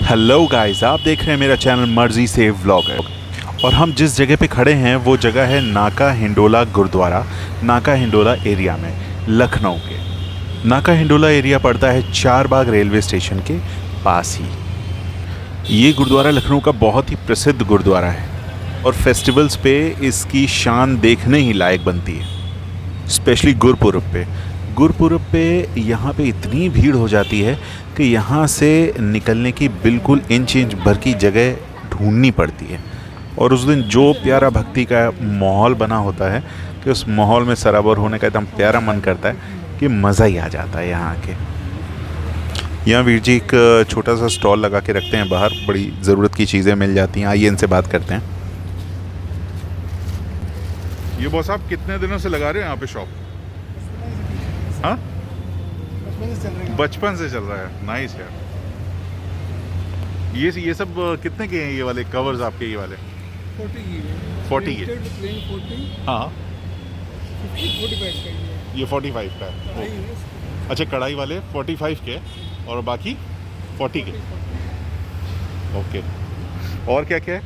Hello guys, आप देख रहे हैं मेरा चैनल मर्जी से व्लॉगर। और हम जिस जगह पे खड़े हैं वो जगह है नाका हिंडोला गुरुद्वारा, नाका हिंडोला एरिया में, लखनऊ के। नाका हिंडोला एरिया पड़ता है चार बाग रेलवे स्टेशन के पास ही। ये गुरुद्वारा लखनऊ का बहुत ही प्रसिद्ध गुरुद्वारा है और फेस्टिवल्स पे इसकी शान देखने ही लायक बनती है। स्पेशली गुरपुरब पे यहाँ पे इतनी भीड़ हो जाती है कि यहाँ से निकलने की बिल्कुल इंच भर की जगह ढूंढनी पड़ती है। और उस दिन जो प्यारा भक्ति का माहौल बना होता है कि उस माहौल में सराबोर होने का एकदम प्यारा मन करता है कि मज़ा ही आ जाता है यहाँ आके। यहाँ वीर जी एक छोटा सा स्टॉल लगा के रखते हैं बाहर, बड़ी ज़रूरत की चीज़ें मिल जाती हैं। आइए इनसे बात करते हैं। ये बॉस आप कितने दिनों से लगा रहे हो यहाँ पे शॉप? हाँ, बचपन से चल रहा है। नाइस यार। ये सब कितने के हैं ये वाले कवर्स आपके? ये वाले 40 के। हाँ, 45 का ये 45 का है। अच्छा, कढ़ाई वाले 45 के और बाकी 40 के। ओके, और क्या क्या है?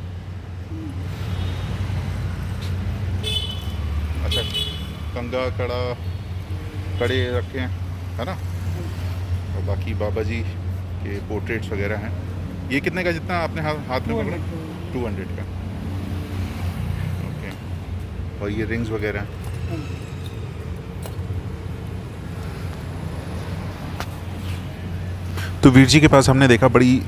अच्छा, कंगा कड़ा कड़े रखे हैं, है ना? और बाकी बाबा जी के पोर्ट्रेट्स वगैरह हैं। ये कितने का, जितना आपने हाथ में पकड़ा? 200 का। ओके, और ये रिंग्स वगैरह हैं। तो वीर जी के पास हमने देखा बड़ी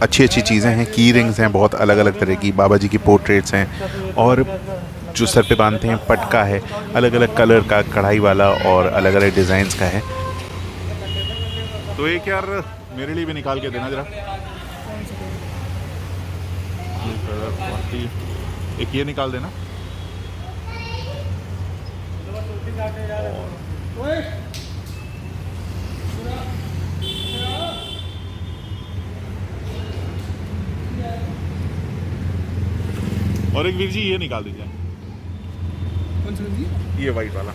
अच्छी अच्छी चीज़ें हैं। की रिंग्स हैं बहुत अलग अलग तरह की, बाबा जी की पोर्ट्रेट्स हैं, और जो सर पे बांधते हैं पटका है, अलग अलग कलर का, कढ़ाई वाला और अलग अलग डिज़ाइंस का है। तो एक यार मेरे लिए भी निकाल के देना जरा। एक ये निकाल देना। और एक वीर जी ये निकाल दीजिए। ये वाइट वाला।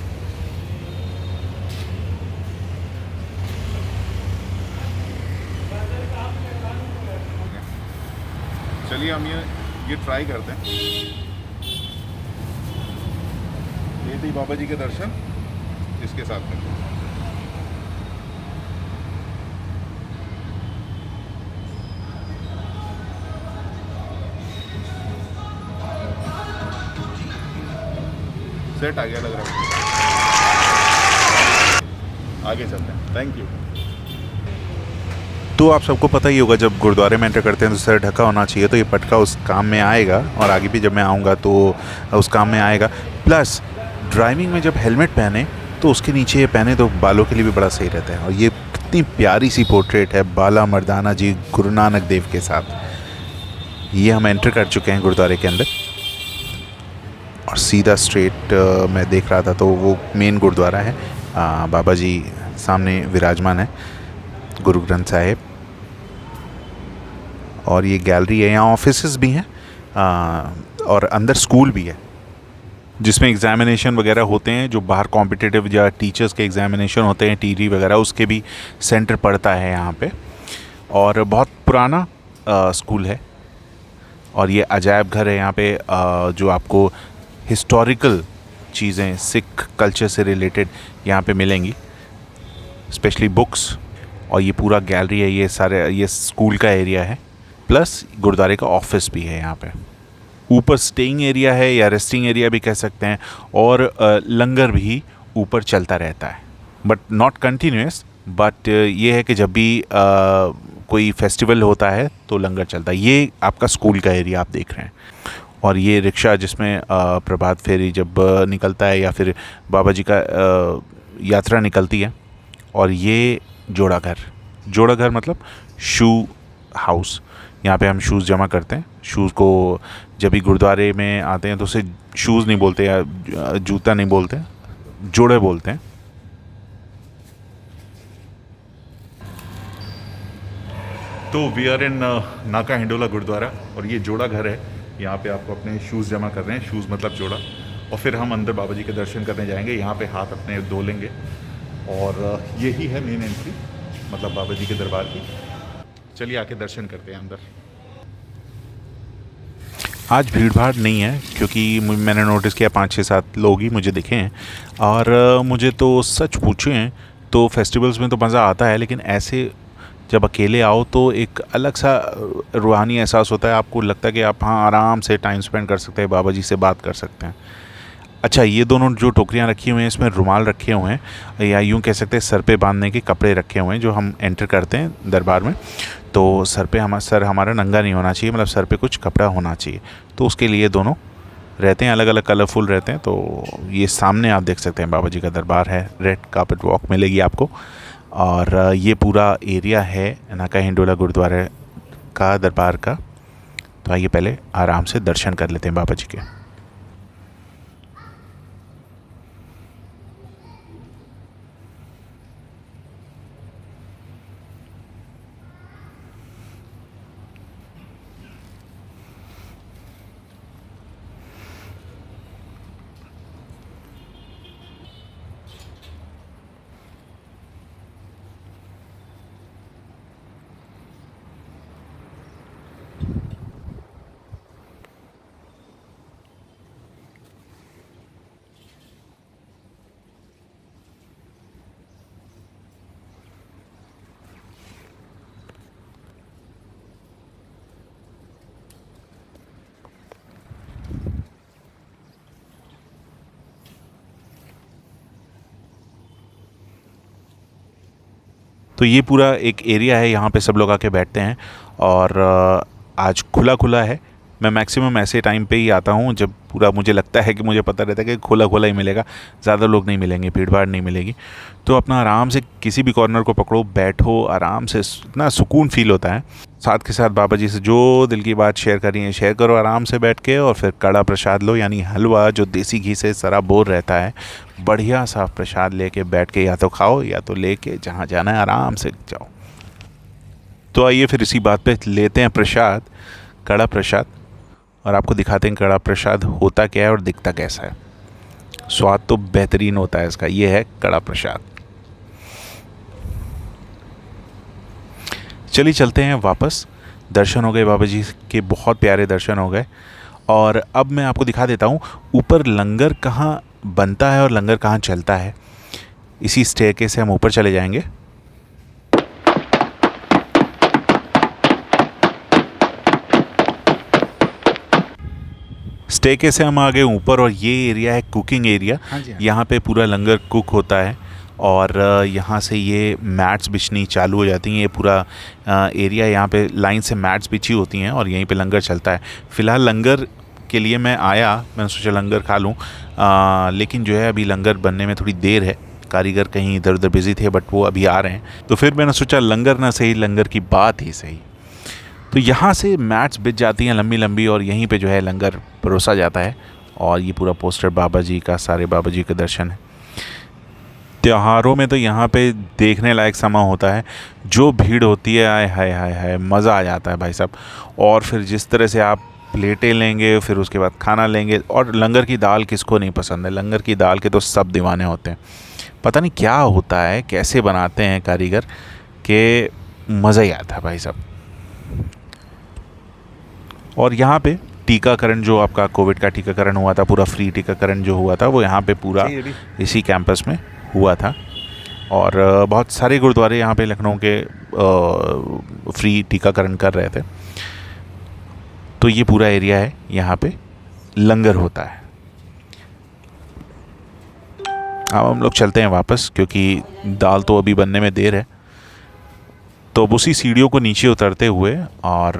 चलिए हम ये ट्राई करते हैं। ये थी बाबा जी के दर्शन इसके साथ में। सेट आ गया लग रहा है। आगे चलते हैं। Thank you. तो आप सबको पता ही होगा, जब गुरुद्वारे में एंटर करते हैं तो सर ढका होना चाहिए। तो ये पटका उस काम में आएगा और आगे भी जब मैं आऊँगा तो उस काम में आएगा। प्लस ड्राइविंग में जब हेलमेट पहने तो उसके नीचे ये पहने तो बालों के लिए भी बड़ा सही रहता है। और ये कितनी प्यारी सी पोर्ट्रेट है बाला मर्दाना जी गुरु नानक देव के साथ। ये हम एंटर कर चुके हैं गुरुद्वारे के अंदर और सीधा स्ट्रेट मैं देख रहा था तो वो मेन गुरुद्वारा है। बाबा जी सामने विराजमान है, गुरु ग्रंथ साहिब। और ये गैलरी है, यहाँ ऑफिसेस भी हैं और अंदर स्कूल भी है जिसमें एग्ज़ामिनेशन वगैरह होते हैं। जो बाहर कॉम्पिटिटिव या टीचर्स के एग्ज़ामिनेशन होते हैं, टीरी वगैरह, उसके भी सेंटर पड़ता है यहाँ पे। और बहुत पुराना स्कूल है। और ये अजायब घर है यहाँ पे, जो आपको हिस्टोरिकल चीज़ें सिख कल्चर से रिलेटेड यहाँ पे मिलेंगी, स्पेशली बुक्स। और ये पूरा गैलरी है, ये स्कूल का एरिया है, प्लस गुरुद्वारे का ऑफिस भी है यहाँ पे। ऊपर स्टेइंग एरिया है या रेस्टिंग एरिया भी कह सकते हैं। और लंगर भी ऊपर चलता रहता है, बट नॉट कंटिन्यूस। बट ये है कि जब भी कोई फेस्टिवल होता है तो लंगर चलता है। ये आपका स्कूल का एरिया आप देख रहे हैं। और ये रिक्शा जिसमें प्रभात फेरी जब निकलता है या फिर बाबा जी का यात्रा निकलती है। और ये जोड़ा घर मतलब शू हाउस। यहाँ पे हम शूज़ जमा करते हैं। शूज़ को जब भी गुरुद्वारे में आते हैं तो उसे शूज़ नहीं बोलते या जूता नहीं बोलते, जोड़े बोलते हैं। तो वी आर इन नाका हिंडोला गुरुद्वारा और ये जोड़ा घर है। यहाँ पे आपको अपने शूज़ जमा कर रहे हैं, शूज़ मतलब जोड़ा। और फिर हम अंदर बाबा जी के दर्शन करने जाएंगे। यहाँ पे हाथ अपने धो लेंगे और यही है मेन एंट्री, मतलब बाबा जी के दरबार की। चलिए आके दर्शन करते हैं अंदर। आज भीड़ भाड़ नहीं है क्योंकि मैंने नोटिस किया 5-6-7 लोग ही मुझे दिखे हैं। और मुझे तो सच पूछें तो फेस्टिवल्स में तो मज़ा आता है, लेकिन ऐसे जब अकेले आओ तो एक अलग सा रूहानी एहसास होता है। आपको लगता है कि आप हाँ आराम से टाइम स्पेंड कर सकते हैं, बाबा जी से बात कर सकते हैं। अच्छा, ये दोनों जो टोकरियाँ रखी हुई हैं इसमें रुमाल रखे हुए हैं, या यूँ कह सकते हैं सर पे बांधने के कपड़े रखे हुए हैं। जो हम एंटर करते हैं दरबार में तो सर हमारा नंगा नहीं होना चाहिए, मतलब सर पे कुछ कपड़ा होना चाहिए। तो उसके लिए दोनों रहते हैं, अलग अलग कलरफुल रहते हैं। तो ये सामने आप देख सकते हैं बाबा जी का दरबार है, रेड कार्पेट वॉक मिलेगी आपको। और ये पूरा एरिया है नाका हिंडोला गुरुद्वारा का, दरबार का। तो आइए पहले आराम से दर्शन कर लेते हैं बाबा जी के। तो ये पूरा एक एरिया है, यहाँ पे सब लोग आके बैठते हैं। और आज खुला खुला है। मैं मैक्सिमम ऐसे टाइम पे ही आता हूँ जब पूरा मुझे लगता है कि मुझे पता रहता है कि खुला खुला ही मिलेगा, ज़्यादा लोग नहीं मिलेंगे, भीड़ भाड़ नहीं मिलेगी। तो अपना आराम से किसी भी कॉर्नर को पकड़ो, बैठो आराम से, इतना सुकून फील होता है। साथ के साथ बाबा जी से जो दिल की बात शेयर करी है शेयर करो आराम से बैठ के। और फिर कड़ा प्रसाद लो, यानी हलवा जो देसी घी से सराबोर रहता है, बढ़िया सा प्रसाद लेके बैठ के या तो खाओ या तो लेके जहाँ जाना है आराम से जाओ। तो आइए फिर इसी बात पे लेते हैं प्रसाद, कड़ा प्रसाद, और आपको दिखाते हैं कड़ा प्रसाद होता क्या है और दिखता कैसा है। स्वाद तो बेहतरीन होता है इसका। ये है कड़ा प्रसाद। चलिए चलते हैं वापस। दर्शन हो गए बाबा जी के, बहुत प्यारे दर्शन हो गए। और अब मैं आपको दिखा देता हूँ ऊपर लंगर कहाँ बनता है और लंगर कहाँ चलता है। इसी स्टेयरकेस से हम ऊपर चले जाएंगे। स्टेयरकेस से हम आ गए ऊपर और ये एरिया है कुकिंग एरिया। हाँ जी, हाँ। यहाँ पे पूरा लंगर कुक होता है। और यहाँ से ये मैट्स बिछनी चालू हो जाती हैं। ये पूरा एरिया यहाँ पे लाइन से मैट्स बिछी होती हैं और यहीं पे लंगर चलता है। फ़िलहाल लंगर के लिए मैं आया, मैंने सोचा लंगर खा लूँ, लेकिन जो है अभी लंगर बनने में थोड़ी देर है। कारीगर कहीं इधर उधर बिजी थे, बट वो अभी आ रहे हैं। तो फिर मैंने सोचा लंगर ना सही, लंगर की बात ही सही। तो यहाँ से मैट्स बिछ जाती हैं लंबी लंबी और यहीं पे जो है लंगर परोसा जाता है। और ये पूरा पोस्टर बाबा जी का, सारे बाबा जी के दर्शन है। त्योहारों में तो यहाँ पे देखने लायक समा होता है। जो भीड़ होती है, आय हाय हाय हाय, मज़ा आ जाता है भाई साहब। और फिर जिस तरह से आप प्लेटें लेंगे, फिर उसके बाद खाना लेंगे। और लंगर की दाल किसको नहीं पसंद है, लंगर की दाल के तो सब दीवाने होते हैं। पता नहीं क्या होता है, कैसे बनाते हैं कारीगर, के मज़ा ही आता है भाई साहब। और यहाँ पे टीकाकरण, जो आपका कोविड का टीकाकरण हुआ था, पूरा फ्री टीकाकरण जो हुआ था, वो यहाँ पे पूरा इसी कैंपस में हुआ था। और बहुत सारे गुरुद्वारे यहाँ पे लखनऊ के फ्री टीकाकरण कर रहे थे। तो ये पूरा एरिया है, यहाँ पे लंगर होता है। अब हम लोग चलते हैं वापस क्योंकि दाल तो अभी बनने में देर है। तो अब उसी सीढ़ियों को नीचे उतरते हुए और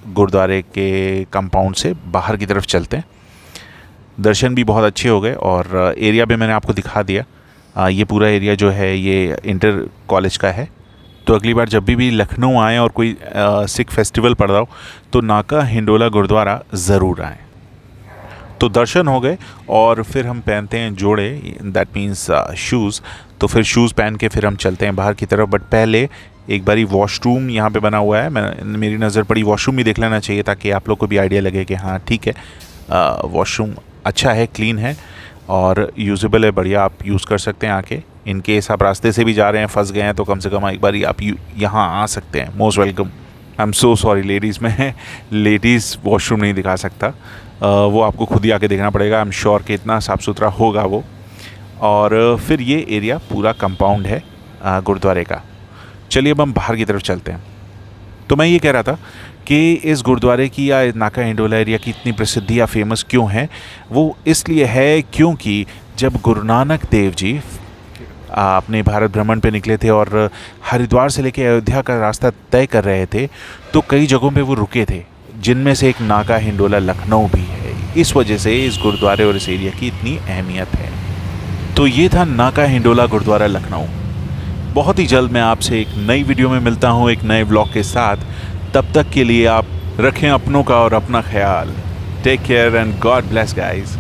गुरुद्वारे के कंपाउंड से बाहर की तरफ चलते हैं। दर्शन भी बहुत अच्छे हो गए और एरिया भी मैंने आपको दिखा दिया। ये पूरा एरिया जो है ये इंटर कॉलेज का है। तो अगली बार जब भी लखनऊ आएँ और कोई सिख फेस्टिवल पड़ रहा हो तो नाका हिंडोला गुरुद्वारा ज़रूर आएँ। तो दर्शन हो गए और फिर हम पहनते हैं जोड़े, दैट मीन्स शूज़। तो फिर शूज़ पहन के फिर हम चलते हैं बाहर की तरफ। बट पहले एक बारी वॉशरूम यहाँ पे बना हुआ है, मेरी नज़र पड़ी, वॉशरूम भी देख लेना चाहिए ताकि आप लोग को भी आइडिया लगे कि हाँ ठीक है, वॉशरूम अच्छा है, क्लीन है और यूज़ेबल है, बढ़िया, आप यूज़ कर सकते हैं आके। इन केस आप रास्ते से भी जा रहे हैं, फंस गए हैं, तो कम से कम एक बार आप यहाँ आ सकते हैं। Most welcome I am so sorry ladies, मैं लेडीज़ वॉशरूम नहीं दिखा सकता, वो आपको खुद ही आके देखना पड़ेगा। आई एम श्योर कि इतना साफ़ सुथरा होगा वो। और फिर ये एरिया पूरा कंपाउंड है गुरुद्वारे का। चलिए अब हम बाहर की तरफ चलते हैं। तो मैं ये कह रहा था कि इस गुरुद्वारे की या नाका हिंडोला एरिया की इतनी प्रसिद्धि या फेमस क्यों है, वो इसलिए है क्योंकि जब गुरु नानक देव जी अपने भारत भ्रमण पे निकले थे और हरिद्वार से लेकर अयोध्या का रास्ता तय कर रहे थे, तो कई जगहों पे वो रुके थे, जिनमें से एक नाका हिंडोला लखनऊ भी है। इस वजह से इस गुरुद्वारे और इस एरिया की इतनी अहमियत है। तो ये था नाका हिंडोला गुरुद्वारा लखनऊ। बहुत ही जल्द मैं आपसे एक नई वीडियो में मिलता हूँ, एक नए व्लॉग के साथ। तब तक के लिए आप रखें अपनों का और अपना ख्याल। Take care and God bless guys.